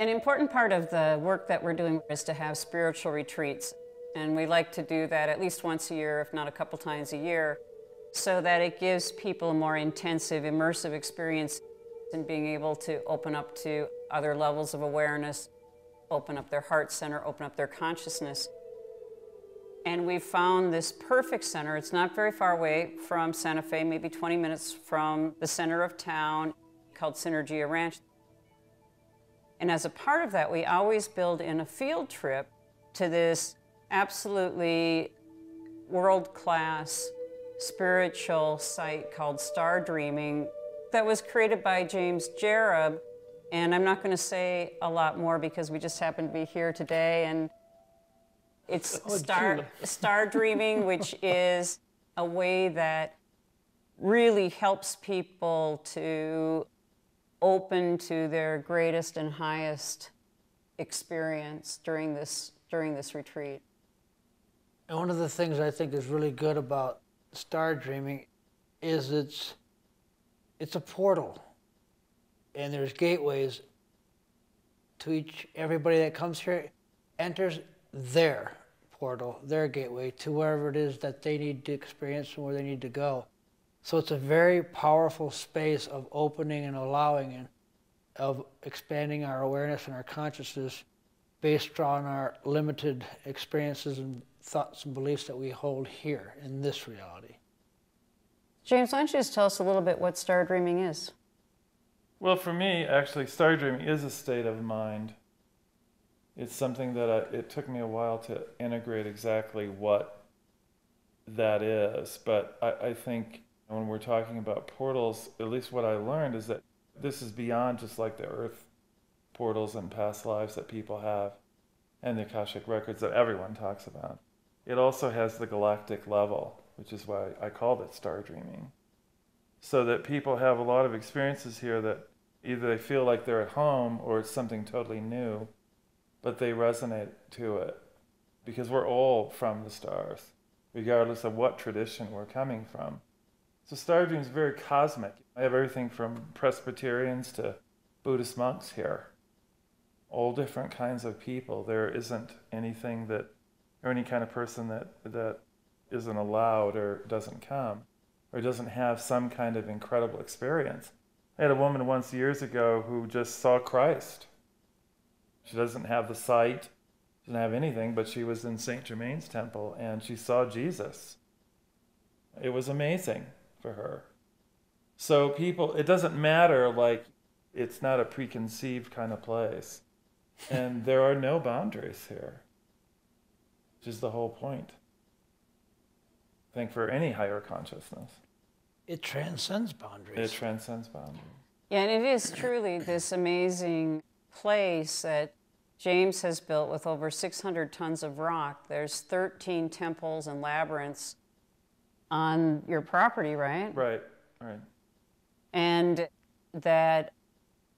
An important part of the work that we're doing is to have spiritual retreats. And we like to do that at least once a year, if not a couple times a year, so that it gives people a more intensive, immersive experience in being able to open up to other levels of awareness, open up their heart center, open up their consciousness. And we've found this perfect center. It's not very far away from Santa Fe, maybe 20 minutes from the center of town, called Synergia Ranch. And as a part of that, we always build in a field trip to this absolutely world-class spiritual site called Stardreaming that was created by Jereb. And I'm not going to say a lot more because we just happen to be here today. And it's Stardreaming, which is a way that really helps people to open to their greatest and highest experience during this retreat. And one of the things I think is really good about Stardreaming is it's a portal, and there's gateways to everybody that comes here enters their portal, their gateway to wherever it is that they need to experience and where they need to go. So it's a very powerful space of opening and allowing and of expanding our awareness and our consciousness based on our limited experiences and thoughts and beliefs that we hold here in this reality. James, why don't you just tell us a little bit what Stardreaming is? Well, for me, actually, Stardreaming is a state of mind. It's something that it took me a while to integrate exactly what that is, but I think when we're talking about portals, at least what I learned is that this is beyond just like the earth portals and past lives that people have and the Akashic records that everyone talks about. It also has the galactic level, which is why I called it Stardreaming. So that people have a lot of experiences here that either they feel like they're at home or it's something totally new, but they resonate to it because we're all from the stars, regardless of what tradition we're coming from. So Stardreaming is very cosmic. I have everything from Presbyterians to Buddhist monks here. All different kinds of people. There isn't anything that, or any kind of person that isn't allowed or doesn't come, or doesn't have some kind of incredible experience. I had a woman once years ago who just saw Christ. She doesn't have the sight, doesn't have anything, but she was in St. Germain's temple and she saw Jesus. It was amazing for her. So people, it doesn't matter, like, it's not a preconceived kind of place. And there are no boundaries here, which is the whole point, I think, for any higher consciousness. It transcends boundaries. It transcends boundaries. Yeah, and it is truly this amazing place that James has built with over 600 tons of rock. There's 13 temples and labyrinths on your property, right? Right. And that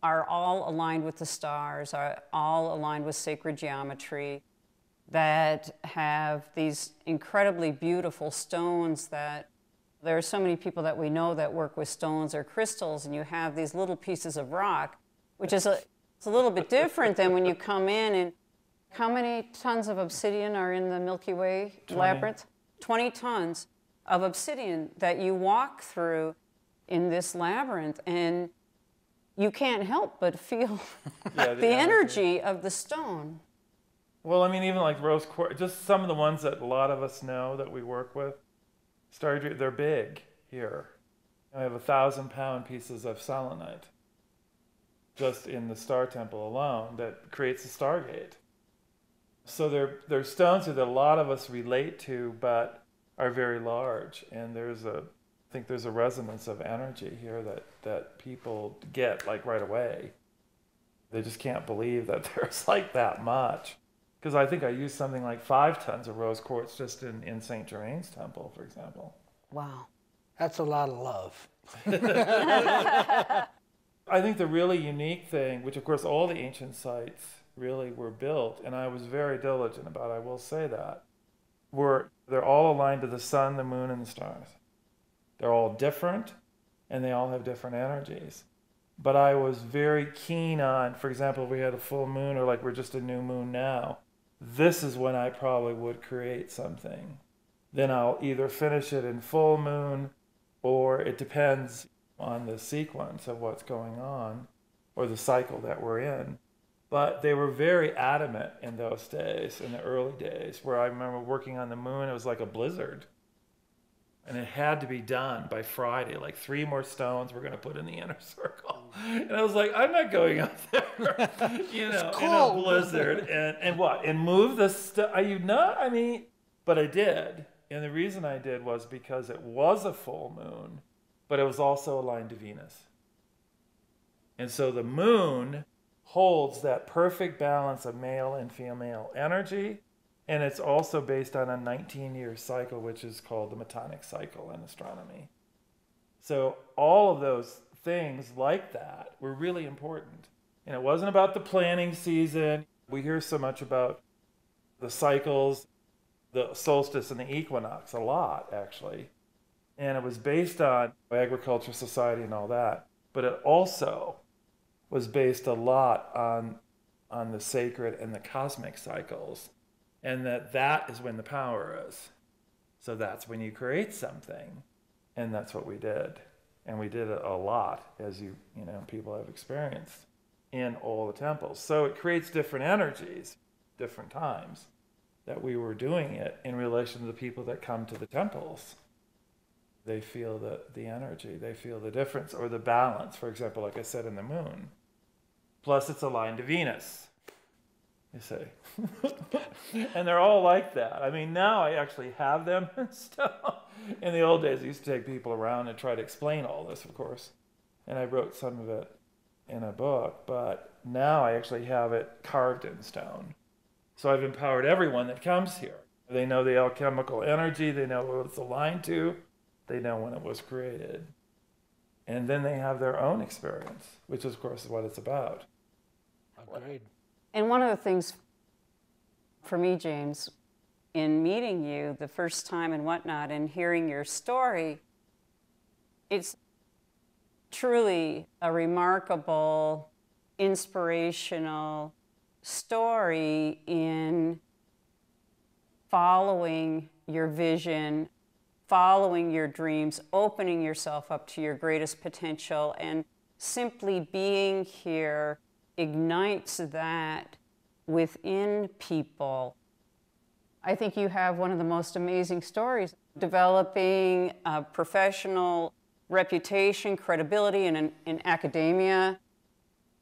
are all aligned with the stars, are all aligned with sacred geometry, that have these incredibly beautiful stones that there are so many people that we know that work with stones or crystals, and you have these little pieces of rock, which is it's a little bit different than when you come in. And how many tons of obsidian are in the Milky Way 20. labyrinth? 20 tons of obsidian that you walk through in this labyrinth, and you can't help but feel the energy of the stone. Well, I mean, even like rose quartz, just some of the ones that a lot of us know that we work with, they're big here. I have 1,000-pound pieces of selenite just in the Star Temple alone that creates a stargate. So they're stones that a lot of us relate to, but are very large. And I think there's a resonance of energy here that people get like right away. They just can't believe that there's like that much. Because I think I used something like 5 tons of rose quartz just in St. Germain's temple, for example. Wow. That's a lot of love. I think the really unique thing, which of course all the ancient sites really were built, and I was very diligent about, I will say that, they're all aligned to the sun, the moon, and the stars. They're all different, and they all have different energies. But I was very keen on, for example, if we had a full moon or like we're just a new moon now, this is when I probably would create something. Then I'll either finish it in full moon, or it depends on the sequence of what's going on or the cycle that we're in. But they were very adamant in those days, in the early days, where I remember working on the moon, it was like a blizzard. And it had to be done by Friday, like 3 more stones we're going to put in the inner circle. And I was like, I'm not going up there, in a blizzard. And what? And move the stuff? Are you not? I mean, but I did. And the reason I did was because it was a full moon, but it was also aligned to Venus. And so the moon holds that perfect balance of male and female energy. And it's also based on a 19-year cycle, which is called the Metonic cycle in astronomy. So all of those things like that were really important. And it wasn't about the planning season. We hear so much about the cycles, the solstice and the equinox, a lot, actually. And it was based on agriculture, society, and all that. But it also was based a lot on the sacred and the cosmic cycles. And that is when the power is. So that's when you create something. And that's what we did. And we did it a lot, as people have experienced in all the temples. So it creates different energies, different times that we were doing it in relation to the people that come to the temples. They feel the energy, they feel the difference or the balance, for example, like I said, in the moon. Plus it's aligned to Venus, you see. And they're all like that. I mean, now I actually have them and stuff. In the old days, I used to take people around and try to explain all this, of course. And I wrote some of it in a book, but now I actually have it carved in stone. So I've empowered everyone that comes here. They know the alchemical energy, they know what it's aligned to, they know when it was created. And then they have their own experience, which of course is what it's about. Agreed. And one of the things for me, James, in meeting you the first time and whatnot and hearing your story, it's truly a remarkable, inspirational story in following your vision, following your dreams, opening yourself up to your greatest potential, and simply being here ignites that within people. I think you have one of the most amazing stories, developing a professional reputation, credibility in academia,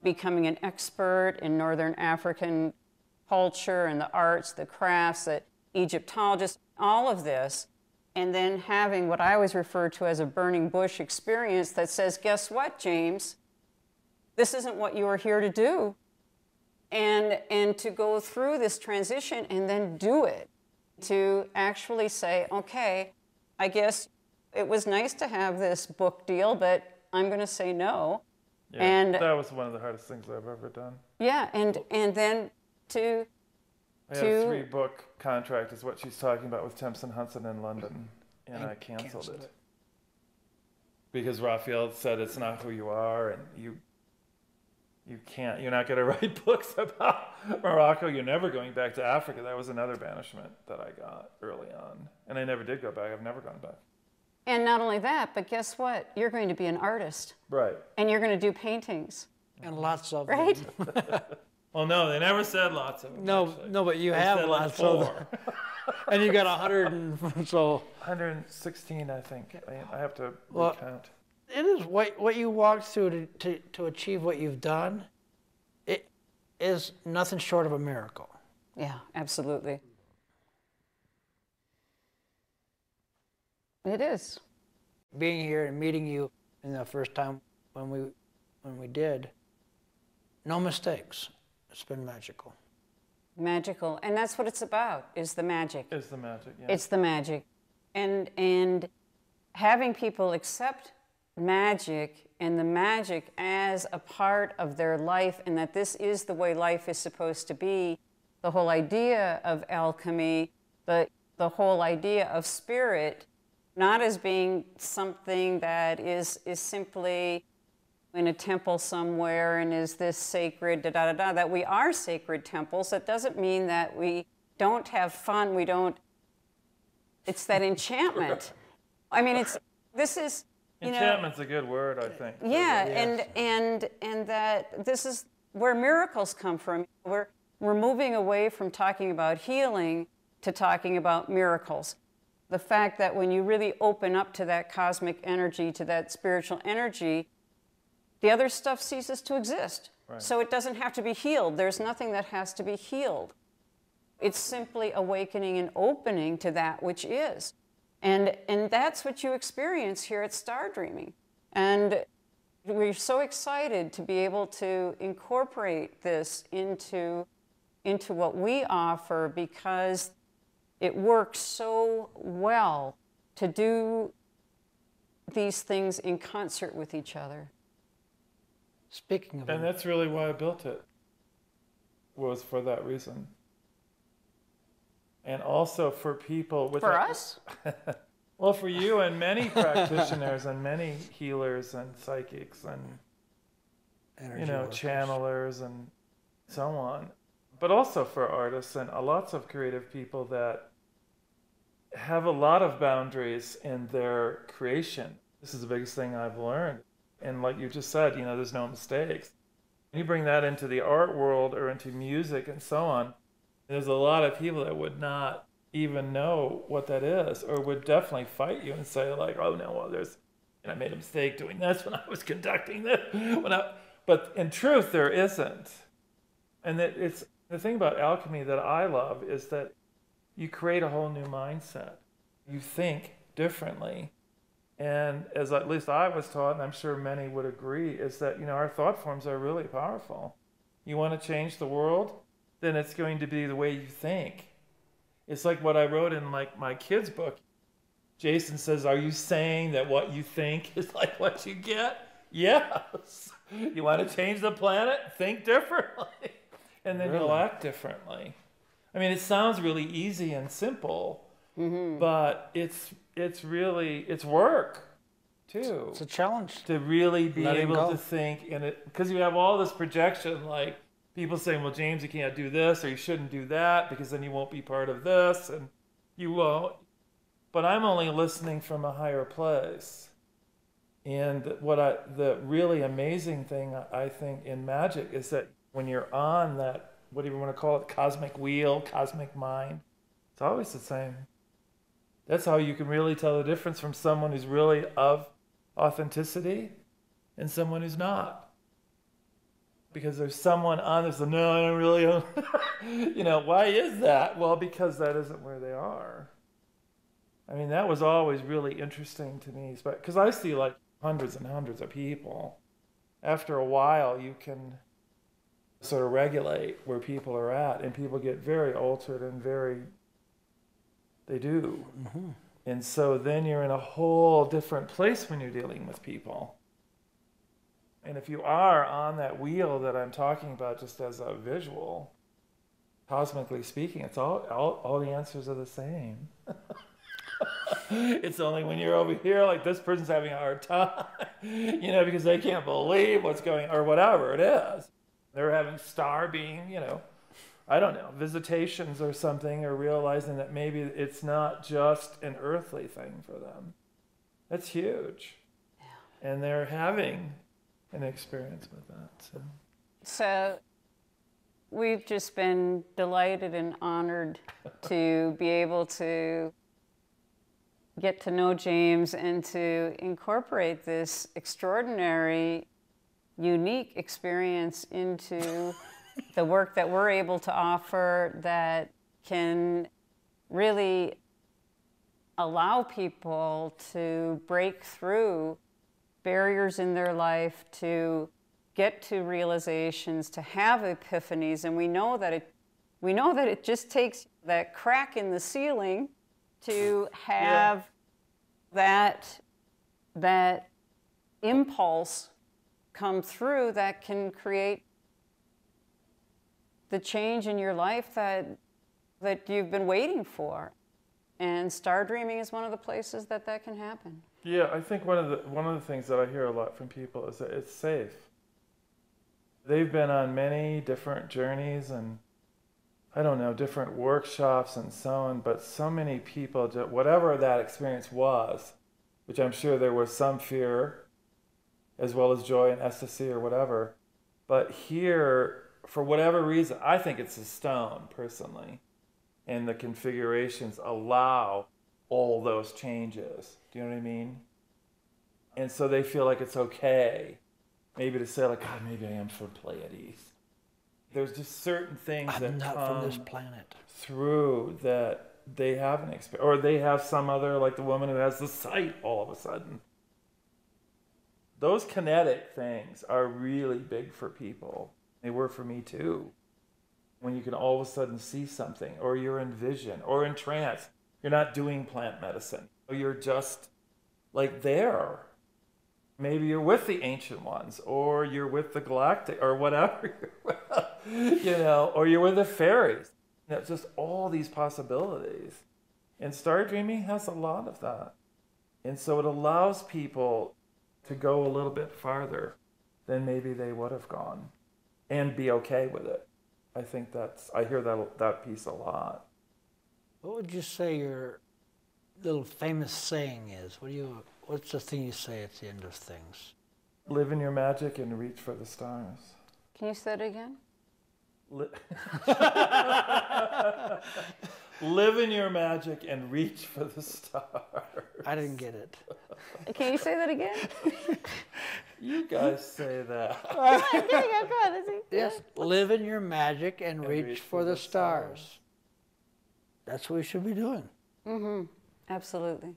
becoming an expert in Northern African culture and the arts, the crafts, the Egyptologists, all of this, and then having what I always refer to as a burning bush experience that says, guess what, James? This isn't what you are here to do. And to go through this transition and then do it, to actually say, okay, I guess it was nice to have this book deal, but I'm going to say no. Yeah, and that was one of the hardest things I've ever done. Yeah, and then to... I had a 3-book contract is what she's talking about with Tempson Hudson in London, and I canceled it. Because Raphael said it's not who you are, and you're not going to write books about Morocco. You're never going back to Africa. That was another banishment that I got early on. And I never did go back. I've never gone back. And not only that, but guess what? You're going to be an artist. Right. And you're going to do paintings. And lots of right? them. Well, no, they never said lots of them. No, actually. no, but you They have said lots like of 4. them. And you got 100 and so. 116, I think. I have to Well, recount. It is what you walked through to achieve what you've done. It is nothing short of a miracle. Yeah, absolutely. It is. Being here and meeting you in the first time when we did, no mistakes. It's been magical. Magical, and that's what it's about, is the magic. It's the magic, yeah. It's the magic. And having people accept magic and the magic as a part of their life, and that this is the way life is supposed to be, the whole idea of alchemy, the whole idea of spirit, not as being something that is simply in a temple somewhere and is this sacred, da da da da, that we are sacred temples. That doesn't mean that we don't have fun, we don't, it's that enchantment. I mean, this is, you know. Enchantment's a good word, I think. Yeah, Yes. and that this is where miracles come from. We're moving away from talking about healing to talking about miracles. The fact that when you really open up to that cosmic energy, to that spiritual energy, the other stuff ceases to exist. Right. So it doesn't have to be healed. There's nothing that has to be healed. It's simply awakening and opening to that which is. And that's what you experience here at Stardreaming. And we're so excited to be able to incorporate this into what we offer, because it works so well to do these things in concert with each other. Speaking of And that's really why I built it, was for that reason. And also for people with... For us? Well, for you and many practitioners and many healers and psychics and, energy you know, workers. channelers and so on. But also for artists and lots of creative people that have a lot of boundaries in their creation. This is the biggest thing I've learned. And like you just said, you know, there's no mistakes. When you bring that into the art world or into music and so on, there's a lot of people that would not even know what that is, or would definitely fight you and say like, oh no, well I made a mistake doing this when I was conducting this. But in truth, there isn't. And that it's the thing about alchemy that I love is that you create a whole new mindset. You think differently. And as at least I was taught, and I'm sure many would agree, is that, you know, our thought forms are really powerful. You want to change the world? Then it's going to be the way you think. It's like what I wrote in like my kid's book. Jason says, are you saying that what you think is like what you get? Yes. You want to change the planet? Think differently. And then you'll act differently. I mean, it sounds really easy and simple, but it's work too. It's a challenge. To really be Letting able go. to think in it, because you have all this projection, like people saying, well, James, you can't do this, or you shouldn't do that, because then you won't be part of this, and you won't. But I'm only listening from a higher place. And the really amazing thing I think in magic is that when you're on that, whatever you want to call it, cosmic wheel, cosmic mind, it's always the same. That's how you can really tell the difference from someone who's really of authenticity and someone who's not. Because there's someone on this, no, I don't really, you know, why is that? Well, because that isn't where they are. I mean, that was always really interesting to me, because I see like hundreds and hundreds of people. After a while, you can sort of regulate where people are at, and people get very altered and they do. Mm-hmm. And so then you're in a whole different place when you're dealing with people. And if you are on that wheel that I'm talking about just as a visual, cosmically speaking, it's all the answers are the same. It's only when you're over here, like this person's having a hard time, you know, because they can't believe what's going, or whatever it is. They're having star being, you know, I don't know, visitations or something, or realizing that maybe it's not just an earthly thing for them. That's huge. Yeah. And they're having an experience with that. So we've just been delighted and honored to be able to get to know James and to incorporate this extraordinary, unique experience into the work that we're able to offer, that can really allow people to break through barriers in their life, to get to realizations, to have epiphanies. And we know that it just takes that crack in the ceiling to have that impulse come through that can create the change in your life that you've been waiting for. And Stardreaming is one of the places that can happen. Yeah, I think one of the things that I hear a lot from people is that it's safe. They've been on many different journeys and I don't know, different workshops and so on, but so many people, whatever that experience was, which I'm sure there was some fear as well as joy and ecstasy or whatever, but here, for whatever reason, I think it's a stone personally, and the configurations allow all those changes. Do you know what I mean? And so they feel like it's okay, maybe to say like, God, maybe I am from Pleiades. There's just certain things I'm that not come from this planet. through that they have an experience, or they have some other, like the woman who has the sight all of a sudden. Those kinetic things are really big for people. They were for me too. When you can all of a sudden see something, or you're in vision, or in trance. You're not doing plant medicine. You're just like there. Maybe you're with the ancient ones, or you're with the galactic, or whatever, you know, or you're with the fairies. You know, just all these possibilities. And star dreaming has a lot of that. And so it allows people to go a little bit farther than maybe they would have gone and be okay with it. I think I hear that piece a lot. What would you say your little famous saying is? What's the thing you say at the end of things? Live in your magic and reach for the stars. Can you say it again? Live in your magic and reach for the stars. I didn't get it. Can you say that again? You guys say that. Go on. Yes, live in your magic and reach for the stars. That's what we should be doing. Mm-hmm. Absolutely.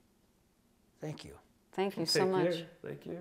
Thank you. Thank you so much. Thank you.